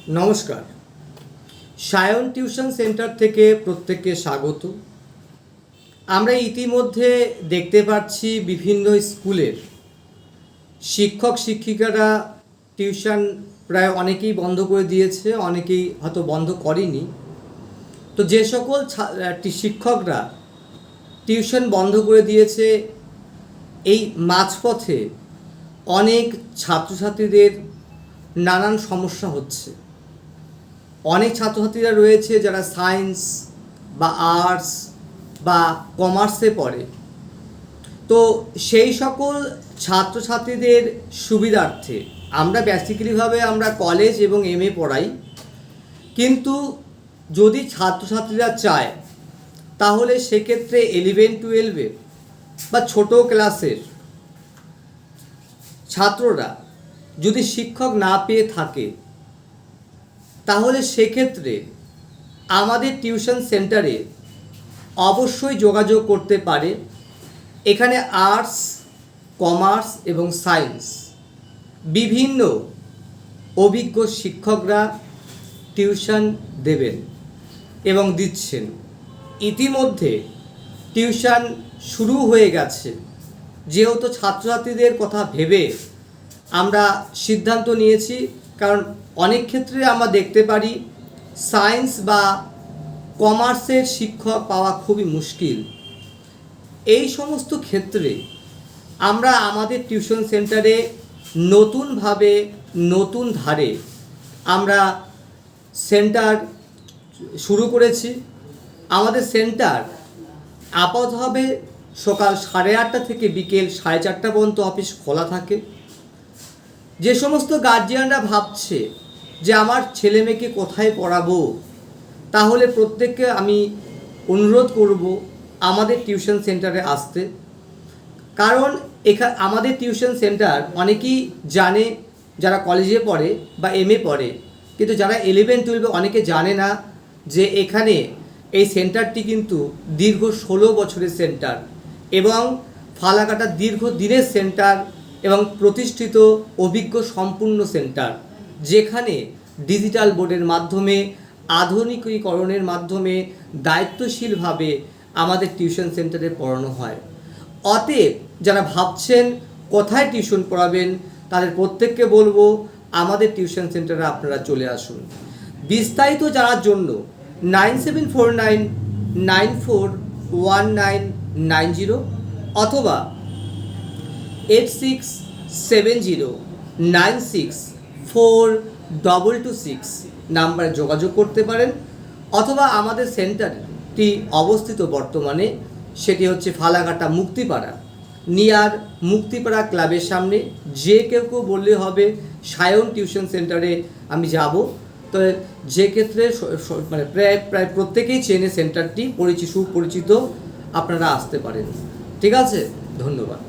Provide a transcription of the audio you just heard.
নমস্কার। Sayan tuition centre থেকে প্রত্যেককে স্বাগত। আমরা ইতিমধ্যে দেখতে পাচ্ছি বিভিন্ন স্কুলের শিক্ষক শিক্ষিকারা টিউশন প্রায় অনেকেই বন্ধ করে দিয়েছে, অনেকেই হয়তো বন্ধ করেনি। তো যে সকল শিক্ষকরা টিউশন বন্ধ করে দিয়েছে, এই মাঝপথে অনেক ছাত্রছাত্রীদের নানান সমস্যা হচ্ছে। অনেক ছাত্রছাত্রীরা রয়েছে যারা সায়েন্স বা আর্টস বা কমার্সে পড়ে। তো সেই সকল ছাত্রছাত্রীদের সুবিধার্থে আমরা বেসিক্যালিভাবে আমরা কলেজ এবং এমএ পড়াই, কিন্তু যদি ছাত্রছাত্রীরা চায় তাহলে সেক্ষেত্রে 11-12 বা ছোট ক্লাসের ছাত্ররা যদি শিক্ষক না পেয়ে থাকে তাহলে সেক্ষেত্রে আমাদের টিউশন সেন্টারে অবশ্যই যোগাযোগ করতে পারে। এখানে আর্টস, কমার্স এবং সায়েন্স বিভিন্ন অভিজ্ঞ শিক্ষকরা টিউশন দেবেন এবং দিচ্ছেন। ইতিমধ্যে টিউশন শুরু হয়ে গেছে। যেহেতু ছাত্রছাত্রীদের কথা ভেবে আমরা সিদ্ধান্ত নিয়েছি, কারণ অনেক ক্ষেত্রে আমরা দেখতে পারি সায়েন্স বা কমার্সের শিক্ষক পাওয়া খুবই মুশকিল। এই সমস্ত ক্ষেত্রে আমরা আমাদের টিউশন সেন্টারে নতুনভাবে নতুন ধারে আমরা সেন্টার শুরু করেছি। আমাদের সেন্টার আপাতভাবে সকাল 8:30 থেকে বিকেল 4:30 পর্যন্ত অফিস খোলা থাকে। যে সমস্ত গার্জিয়ানরা ভাবছে যে আমার ছেলে মেয়েকে কোথায় পড়াবো, তাহলে প্রত্যেককে আমি অনুরোধ করব আমাদের টিউশন সেন্টারে আসতে। কারণ আমাদের টিউশন সেন্টার অনেকেই জানে যারা কলেজে পড়ে বা এমএ পড়ে, কিন্তু যারা 11-12 অনেকে জানে না যে এখানে এই সেন্টারটি কিন্তু দীর্ঘ 16 বছরের সেন্টার এবং ফালাকাটার দীর্ঘদিনের সেন্টার এবং প্রতিষ্ঠিত অভিজ্ঞ সম্পূর্ণ সেন্টার, যেখানে ডিজিটাল বোর্ডের মাধ্যমে আধুনিকীকরণের মাধ্যমে দায়িত্বশীলভাবে আমাদের টিউশন সেন্টারে পড়ানো হয়। অতএব যারা ভাবছেন কোথায় টিউশন পড়াবেন তাদের প্রত্যেককে বলবো আমাদের টিউশন সেন্টারে আপনারা চলে আসুন। বিস্তারিত জানার জন্য 9749941990 অথবা 8670964226 নাম্বারে যোগাযোগ করতে পারেন। অথবা আমাদের সেন্টারটি অবস্থিত বর্তমানে সেটি হচ্ছে ফালাকাটা মুক্তিপাড়া, নিয়ার মুক্তিপাড়া ক্লাবের সামনে। যে কেউ বললে হবে সায়ন টিউশন সেন্টারে আমি যাব। তো যে ক্ষেত্রে মানে প্রায় প্রত্যেকেই চেনে সেন্টারটি, সুপরিচিত, আপনারা আসতে পারেন। ঠিক আছে, ধন্যবাদ।